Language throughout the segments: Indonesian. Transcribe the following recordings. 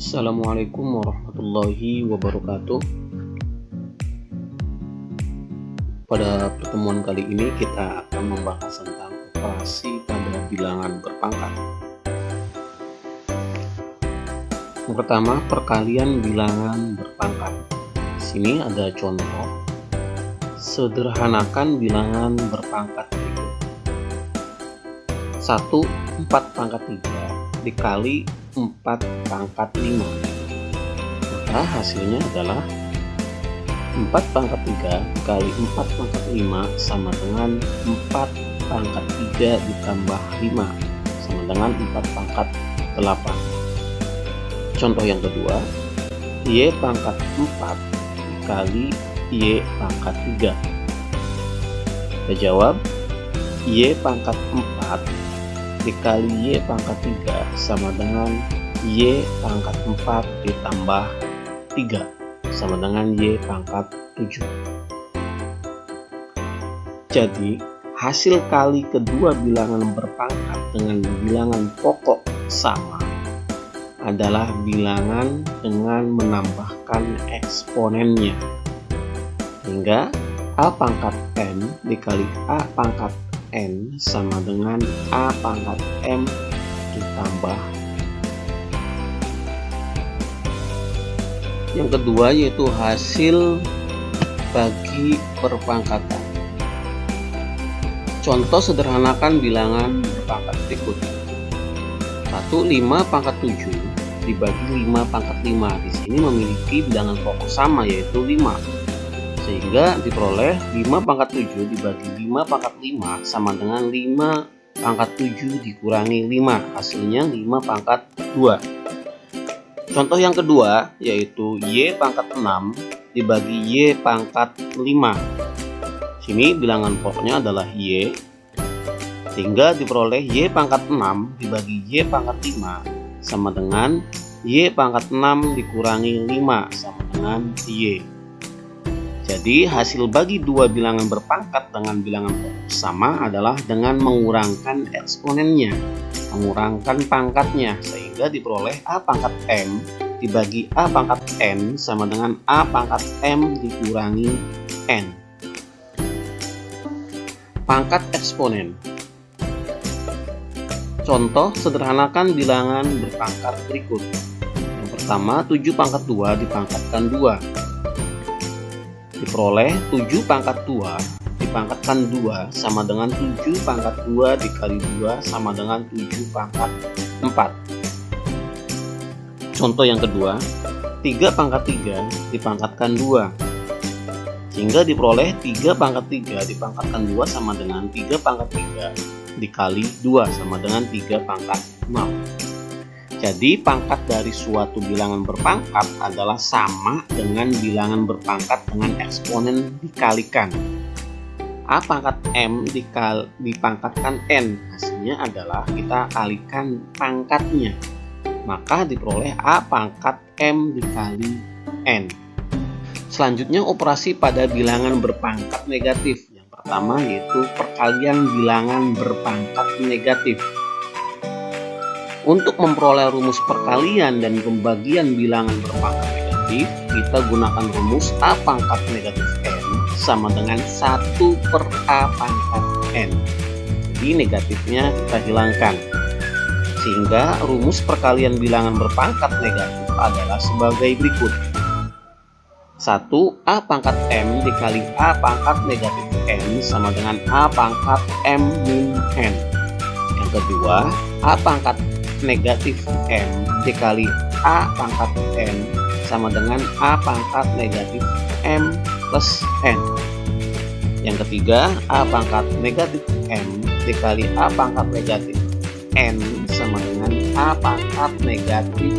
Assalamualaikum warahmatullahi wabarakatuh. Pada pertemuan kali ini kita akan membahas tentang operasi pada bilangan berpangkat. Yang pertama, perkalian bilangan berpangkat. Di sini ada contoh. Sederhanakan bilangan berpangkat berikut. 1 4 pangkat 3 dikali 4 pangkat 5, maka hasilnya adalah 4 pangkat 3 dikali 4 pangkat 5 sama dengan 4 pangkat 3 ditambah 5 sama dengan 4 pangkat 8. Contoh yang kedua, Y pangkat 4 dikali Y pangkat 3. Kita jawab, Y pangkat 4 dikali Y pangkat 3 sama dengan Y pangkat 4 ditambah 3 sama dengan Y pangkat 7. Jadi hasil kali kedua bilangan berpangkat dengan bilangan pokok sama adalah bilangan dengan menambahkan eksponennya, sehingga A pangkat N dikali A pangkat N sama dengan A pangkat M ditambah. Yang kedua yaitu hasil bagi perpangkatan. Contoh sederhanakan bilangan berpangkat berikut. 1 5 pangkat 7 dibagi 5 pangkat 5. Di sini memiliki bilangan pokok sama yaitu 5. Sehingga diperoleh 5 pangkat 7 dibagi 5 pangkat 5 sama dengan 5 pangkat 7 dikurangi 5, hasilnya 5 pangkat 2. Contoh yang kedua yaitu Y pangkat 6 dibagi Y pangkat 5. Sini bilangan pokoknya adalah Y, sehingga diperoleh Y pangkat 6 dibagi Y pangkat 5 sama dengan Y pangkat 6 dikurangi 5 sama dengan Y. Jadi hasil bagi dua bilangan berpangkat dengan bilangan pokok sama adalah dengan mengurangkan eksponennya, mengurangkan pangkatnya, sehingga diperoleh A pangkat M dibagi A pangkat N sama dengan A pangkat M dikurangi N. Pangkat eksponen. Contoh sederhanakan bilangan berpangkat berikut. Yang pertama, 7 pangkat 2 dipangkatkan 2. Diperoleh 7 pangkat 2 dipangkatkan 2 sama dengan 7 pangkat 2 dikali 2 sama dengan 7 pangkat 4. Contoh yang kedua, 3 pangkat 3 dipangkatkan 2, sehingga diperoleh 3 pangkat 3 dipangkatkan 2 sama dengan 3 pangkat 3 dikali 2 sama dengan 3 pangkat 6. Jadi pangkat dari suatu bilangan berpangkat adalah sama dengan bilangan berpangkat dengan eksponen dikalikan. A pangkat M dipangkatkan N, hasilnya adalah kita kalikan pangkatnya, maka diperoleh A pangkat M dikali N. Selanjutnya operasi pada bilangan berpangkat negatif. Yang pertama yaitu perkalian bilangan berpangkat negatif. Untuk memperoleh rumus perkalian dan pembagian bilangan berpangkat negatif, kita gunakan rumus A pangkat negatif N sama dengan 1 per A pangkat N. Jadi negatifnya kita hilangkan, sehingga rumus perkalian bilangan berpangkat negatif adalah sebagai berikut. 1 A pangkat M dikali A pangkat negatif N sama dengan A pangkat M min N. Yang kedua, A pangkat negatif M dikali A pangkat N sama dengan A pangkat negatif M plus N. Yang ketiga, A pangkat negatif M dikali A pangkat negatif N sama dengan A pangkat negatif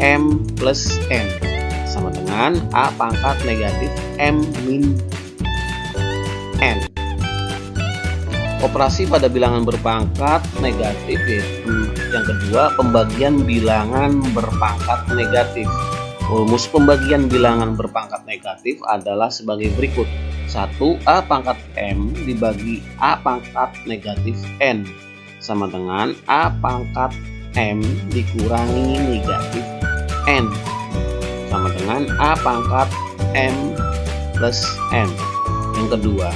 M plus N sama dengan A pangkat negatif M min N. Operasi pada bilangan berpangkat negatif yaitu yang kedua, pembagian bilangan berpangkat negatif. Rumus pembagian bilangan berpangkat negatif adalah sebagai berikut. 1 A pangkat M dibagi A pangkat negatif N sama dengan A pangkat M dikurangi negatif N sama dengan A pangkat M plus N. Yang kedua,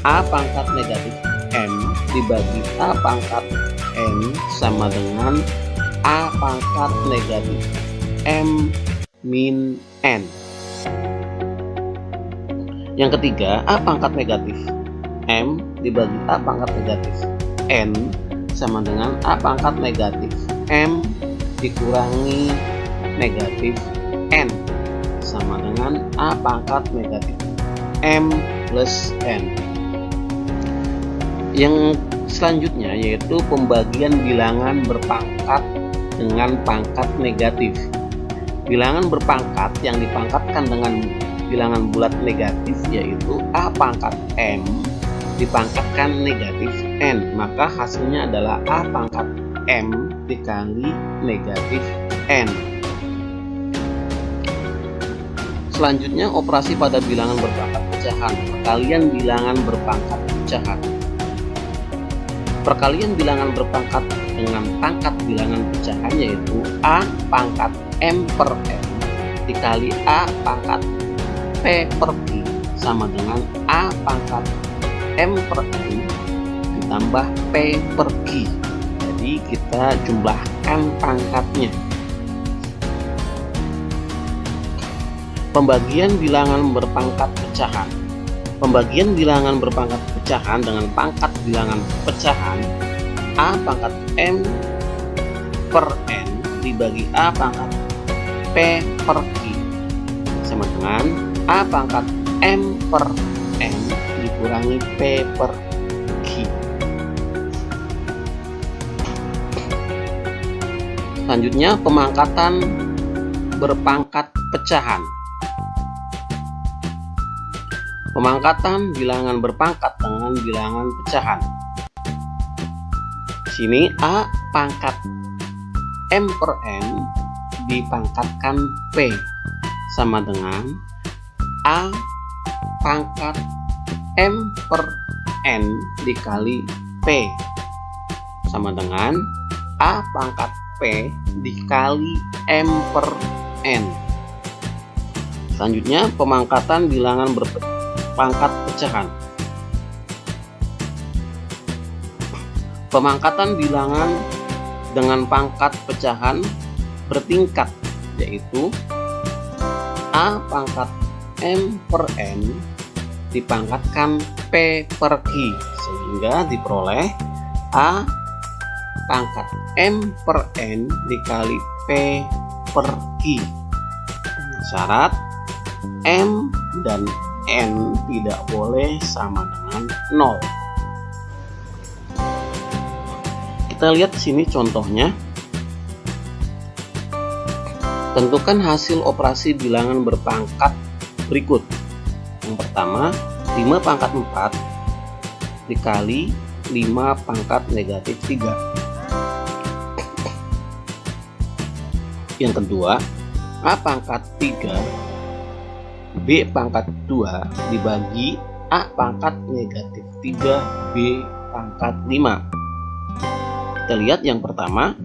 A pangkat negatif M dibagi A pangkat N sama dengan A pangkat negatif M min N. Yang ketiga, A pangkat negatif M dibagi A pangkat negatif N sama dengan A pangkat negatif M dikurangi negatif N sama dengan A pangkat negatif M plus N. Yang selanjutnya yaitu pembagian bilangan berpangkat dengan pangkat negatif. Bilangan berpangkat yang dipangkatkan dengan bilangan bulat negatif yaitu A pangkat M dipangkatkan negatif N, maka hasilnya adalah A pangkat M dikali negatif N. Selanjutnya operasi pada bilangan berpangkat pecahan, perkalian bilangan berpangkat pecahan. Perkalian bilangan berpangkat dengan pangkat bilangan pecahan yaitu A pangkat M per N dikali A pangkat P per Q sama dengan A pangkat M per N ditambah P per Q. Jadi kita jumlahkan pangkatnya. Pembagian bilangan berpangkat pecahan. Pembagian bilangan berpangkat pecahan dengan pangkat bilangan pecahan A pangkat M per N dibagi A pangkat P per Q sama dengan A pangkat M per N dikurangi P per Q. Selanjutnya pemangkatan berpangkat pecahan. Pemangkatan bilangan berpangkat dengan bilangan pecahan. Sini A pangkat M per N dipangkatkan P sama dengan A pangkat M per N dikali P sama dengan A pangkat P dikali M per N. Selanjutnya pemangkatan bilangan berpangkat pecahan. Pemangkatan bilangan dengan pangkat pecahan bertingkat yaitu A pangkat M per N dipangkatkan P per Q sehingga diperoleh A pangkat M per N dikali P per Q. Syarat M dan N tidak boleh sama dengan 0. Kita lihat di sini contohnya. Tentukan hasil operasi bilangan berpangkat berikut. Yang pertama, 5 pangkat 4 dikali 5 pangkat negatif 3. Yang kedua, A pangkat 3 B pangkat 2 dibagi A pangkat negatif 3 B pangkat 5. Kita lihat yang pertama,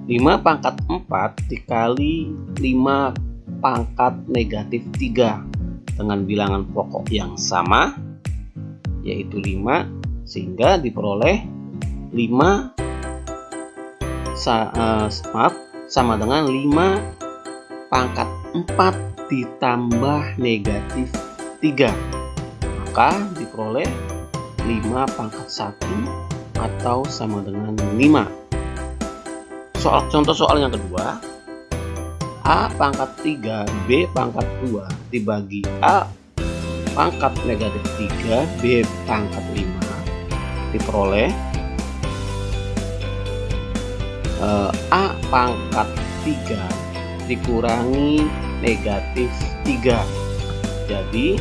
5 pangkat 4 dikali 5 pangkat negatif 3 dengan bilangan pokok yang sama yaitu 5 sehingga diperoleh 5 sama dengan 5 pangkat 4 ditambah negatif 3, maka diperoleh 5 pangkat 1 atau sama dengan 5. Contoh soal yang kedua, A pangkat 3 B pangkat 2 dibagi A pangkat negatif 3 B pangkat 5 diperoleh A pangkat 3 dikurangi negatif 3. Jadi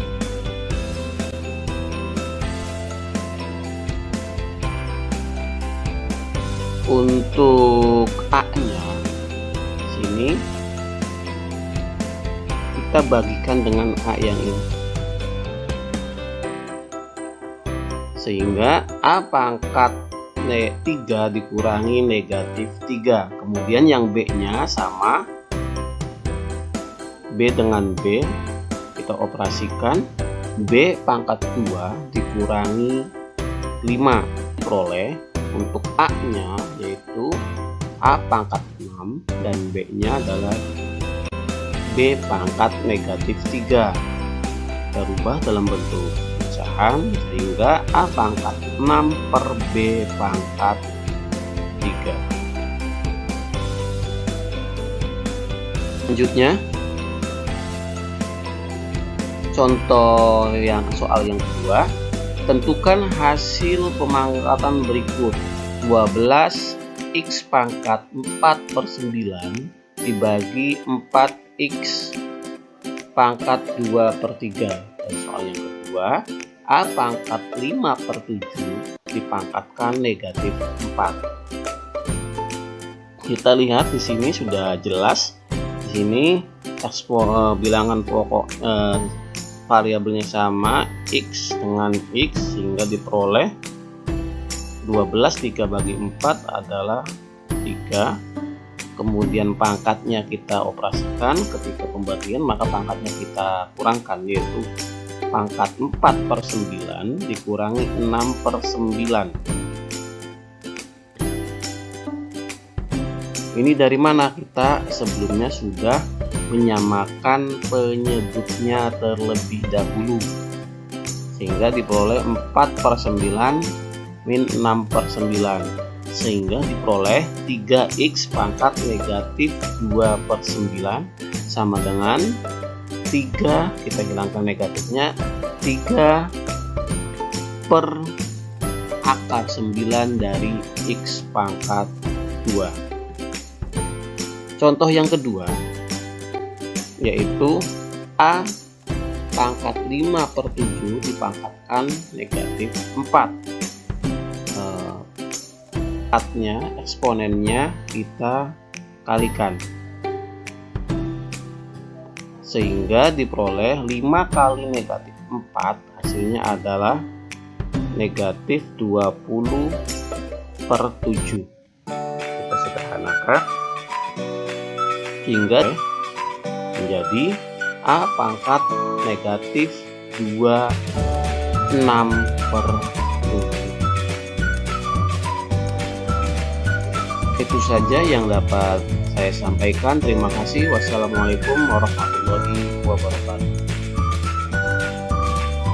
untuk A-nya sini kita bagikan dengan A yang ini sehingga A pangkat 3 dikurangi negatif 3. Kemudian yang B nya sama B dengan B kita operasikan. B pangkat 2 dikurangi 5 peroleh untuk A nya yaitu A pangkat 6 dan B nya adalah B pangkat negatif 3. Kita rubah dalam bentuk pecahan sehingga A pangkat 6 per B pangkat 3. Selanjutnya contoh soal yang kedua, tentukan hasil pemangkatan berikut. 12 X pangkat 4/9 dibagi 4X pangkat 2/3. Dan soal yang kedua, A pangkat 5/7 dipangkatkan negatif 4. Kita lihat di sini sudah jelas. Di sini bilangan pokok variabelnya sama, X dengan X, sehingga diperoleh 12 3 bagi 4 /4 3. Kemudian pangkatnya kita operasikan ketika pembagian, maka pangkatnya kita kurangkan, yaitu pangkat 4/9 dikurangi 6/9. Ini dari mana? Kita sebelumnya sudah menyamakan penyebutnya terlebih dahulu, sehingga diperoleh 4/9 min 6/9, sehingga diperoleh 3X pangkat negatif 2/9 sama dengan 3, kita hilangkan negatifnya, 3 per akar 9 dari X pangkat 2. Contoh yang kedua yaitu A pangkat 5/7 dipangkatkan negatif 4. Eksponennya kita kalikan, sehingga diperoleh 5 kali negatif 4, hasilnya adalah negatif 20/7. Kita sederhanakan hingga menjadi A pangkat negatif 26/7. Itu saja yang dapat saya sampaikan. Terima kasih. Wassalamualaikum warahmatullahi wabarakatuh.